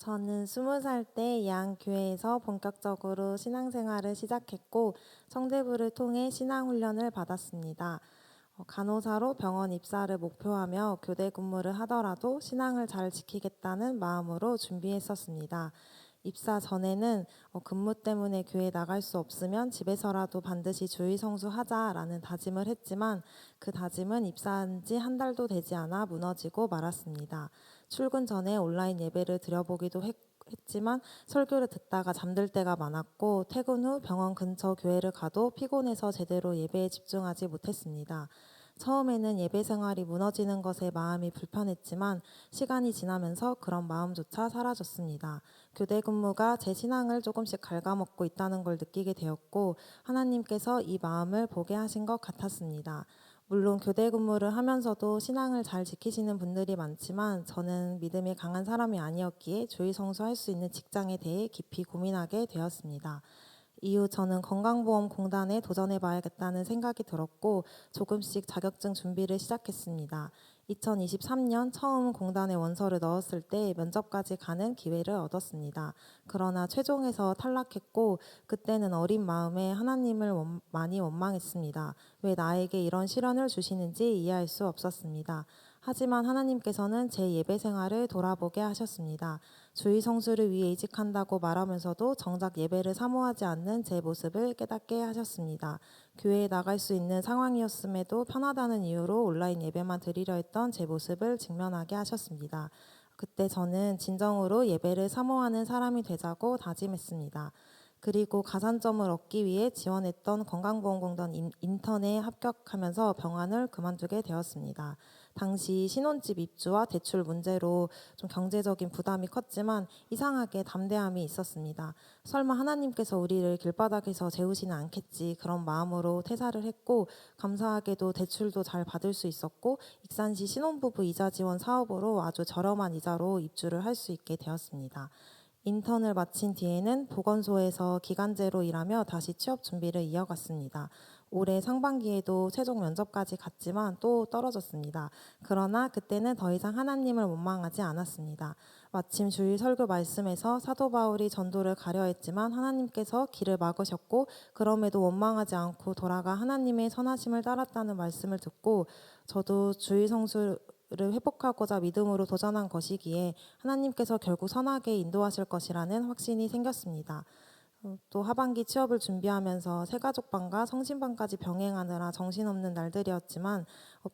저는 20살 때 양교회에서 본격적으로 신앙생활을 시작했고 성대부를 통해 신앙훈련을 받았습니다. 간호사로 병원 입사를 목표하며 교대 근무를 하더라도 신앙을 잘 지키겠다는 마음으로 준비했었습니다. 입사 전에는 근무 때문에 교회 나갈 수 없으면 집에서라도 반드시 주일 성수하자라는 다짐을 했지만 그 다짐은 입사한 지 한 달도 되지 않아 무너지고 말았습니다. 출근 전에 온라인 예배를 드려보기도 했지만 설교를 듣다가 잠들 때가 많았고 퇴근 후 병원 근처 교회를 가도 피곤해서 제대로 예배에 집중하지 못했습니다. 처음에는 예배 생활이 무너지는 것에 마음이 불편했지만 시간이 지나면서 그런 마음조차 사라졌습니다. 교대 근무가 제 신앙을 조금씩 갉아먹고 있다는 걸 느끼게 되었고 하나님께서 이 마음을 보게 하신 것 같았습니다. 물론 교대 근무를 하면서도 신앙을 잘 지키시는 분들이 많지만 저는 믿음이 강한 사람이 아니었기에 주일 성수할 수 있는 직장에 대해 깊이 고민하게 되었습니다. 이후 저는 건강보험공단에 도전해봐야겠다는 생각이 들었고 조금씩 자격증 준비를 시작했습니다. 2023년 처음 공단에 원서를 넣었을 때 면접까지 가는 기회를 얻었습니다. 그러나 최종에서 탈락했고 그때는 어린 마음에 하나님을 많이 원망했습니다. 왜 나에게 이런 시련을 주시는지 이해할 수 없었습니다. 하지만 하나님께서는 제 예배 생활을 돌아보게 하셨습니다. 주의 성수를 위해 이직한다고 말하면서도 정작 예배를 사모하지 않는 제 모습을 깨닫게 하셨습니다. 교회에 나갈 수 있는 상황이었음에도 편하다는 이유로 온라인 예배만 드리려 했던 제 모습을 직면하게 하셨습니다. 그때 저는 진정으로 예배를 사모하는 사람이 되자고 다짐했습니다. 그리고 가산점을 얻기 위해 지원했던 건강보험공단 인턴에 합격하면서 병원을 그만두게 되었습니다. 당시 신혼집 입주와 대출 문제로 좀 경제적인 부담이 컸지만 이상하게 담대함이 있었습니다. 설마 하나님께서 우리를 길바닥에서 재우시는 않겠지 그런 마음으로 퇴사를 했고 감사하게도 대출도 잘 받을 수 있었고 익산시 신혼부부 이자 지원 사업으로 아주 저렴한 이자로 입주를 할 수 있게 되었습니다. 인턴을 마친 뒤에는 보건소에서 기간제로 일하며 다시 취업 준비를 이어갔습니다. 올해 상반기에도 최종 면접까지 갔지만 또 떨어졌습니다. 그러나 그때는 더 이상 하나님을 원망하지 않았습니다. 마침 주일 설교 말씀에서 사도 바울이 전도를 가려 했지만 하나님께서 길을 막으셨고 그럼에도 원망하지 않고 돌아가 하나님의 선하심을 따랐다는 말씀을 듣고 저도 주일 성수를 회복하고자 믿음으로 도전한 것이기에 하나님께서 결국 선하게 인도하실 것이라는 확신이 생겼습니다. 또 하반기 취업을 준비하면서 새가족반과 성신반까지 병행하느라 정신없는 날들이었지만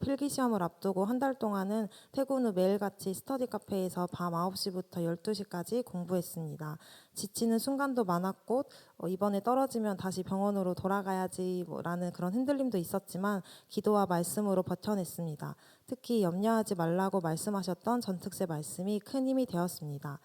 필기 시험을 앞두고 한 달 동안은 퇴근 후 매일같이 스터디 카페에서 밤 9시부터 12시까지 공부했습니다. 지치는 순간도 많았고 이번에 떨어지면 다시 병원으로 돌아가야지 라는 그런 흔들림도 있었지만 기도와 말씀으로 버텨냈습니다. 특히 염려하지 말라고 말씀하셨던 전특세 말씀이 큰 힘이 되었습니다.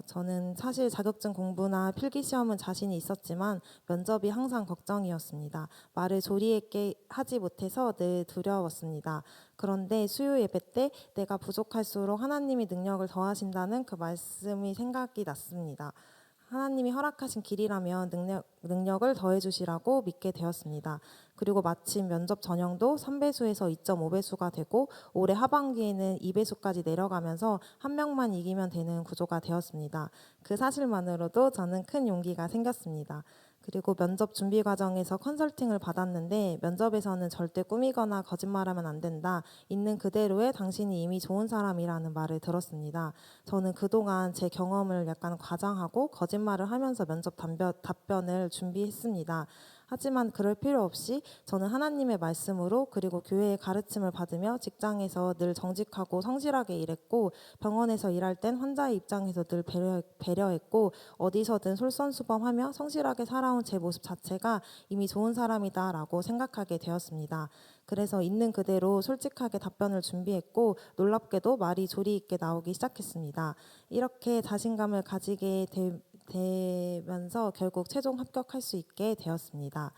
저는 사실 자격증 공부나 필기시험은 자신이 있었지만 면접이 항상 걱정이었습니다. 말을 조리 있게 하지 못해서 늘 두려웠습니다. 그런데 수요 예배 때 내가 부족할수록 하나님이 능력을 더하신다는 그 말씀이 생각이 났습니다. 하나님이 허락하신 길이라면 능력을 더해주시라고 믿게 되었습니다. 그리고 마침 면접 전형도 3배수에서 2.5배수가 되고 올해 하반기에는 2배수까지 내려가면서 한 명만 이기면 되는 구조가 되었습니다. 그 사실만으로도 저는 큰 용기가 생겼습니다. 그리고 면접 준비 과정에서 컨설팅을 받았는데 면접에서는 절대 꾸미거나 거짓말하면 안 된다. 있는 그대로의 당신이 이미 좋은 사람이라는 말을 들었습니다. 저는 그동안 제 경험을 약간 과장하고 거짓말을 하면서 면접 답변을 준비했습니다. 하지만 그럴 필요 없이 저는 하나님의 말씀으로 그리고 교회의 가르침을 받으며 직장에서 늘 정직하고 성실하게 일했고 병원에서 일할 땐 환자의 입장에서 늘 배려했고 어디서든 솔선수범하며 성실하게 살아온 제 모습 자체가 이미 좋은 사람이다라고 생각하게 되었습니다. 그래서 있는 그대로 솔직하게 답변을 준비했고 놀랍게도 말이 조리 있게 나오기 시작했습니다. 이렇게 자신감을 가지게 되면서 결국 최종 합격할 수 있게 되었습니다.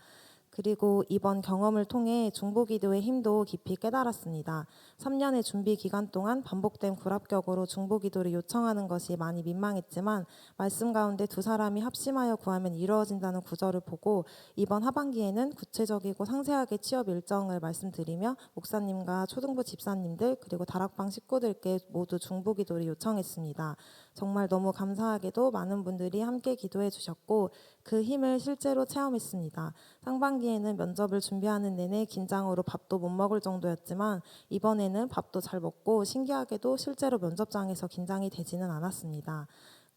그리고 이번 경험을 통해 중보기도의 힘도 깊이 깨달았습니다. 3년의 준비 기간 동안 반복된 불합격으로 중보기도를 요청하는 것이 많이 민망했지만 말씀 가운데 두 사람이 합심하여 구하면 이루어진다는 구절을 보고 이번 하반기에는 구체적이고 상세하게 취업 일정을 말씀드리며 목사님과 초등부 집사님들 그리고 다락방 식구들께 모두 중보기도를 요청했습니다. 정말 너무 감사하게도 많은 분들이 함께 기도해 주셨고 그 힘을 실제로 체험했습니다. 상반기에는 면접을 준비하는 내내 긴장으로 밥도 못 먹을 정도였지만 이번에는 밥도 잘 먹고 신기하게도 실제로 면접장에서 긴장이 되지는 않았습니다.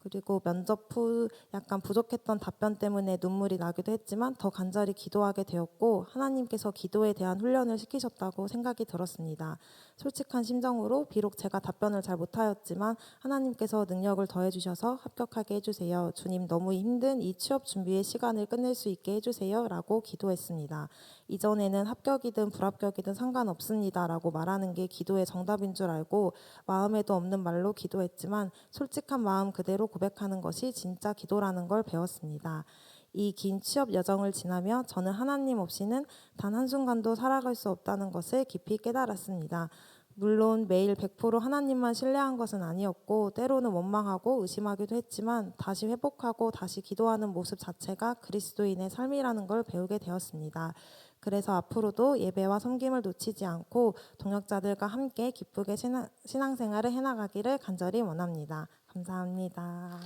그리고 면접 후 약간 부족했던 답변 때문에 눈물이 나기도 했지만 더 간절히 기도하게 되었고 하나님께서 기도에 대한 훈련을 시키셨다고 생각이 들었습니다. 솔직한 심정으로 비록 제가 답변을 잘 못하였지만 하나님께서 능력을 더해 주셔서 합격하게 해주세요. 주님 너무 힘든 이 취업 준비의 시간을 끝낼 수 있게 해주세요 라고 기도했습니다. 이전에는 합격이든 불합격이든 상관없습니다 라고 말하는 게 기도의 정답인 줄 알고 마음에도 없는 말로 기도했지만 솔직한 마음 그대로 고백하는 것이 진짜 기도라는 걸 배웠습니다. 이 긴 취업 여정을 지나며 저는 하나님 없이는 단 한순간도 살아갈 수 없다는 것을 깊이 깨달았습니다. 물론 매일 100% 하나님만 신뢰한 것은 아니었고 때로는 원망하고 의심하기도 했지만 다시 회복하고 다시 기도하는 모습 자체가 그리스도인의 삶이라는 걸 배우게 되었습니다. 그래서 앞으로도 예배와 섬김을 놓치지 않고 동역자들과 함께 기쁘게 신앙생활을 해나가기를 간절히 원합니다. 감사합니다.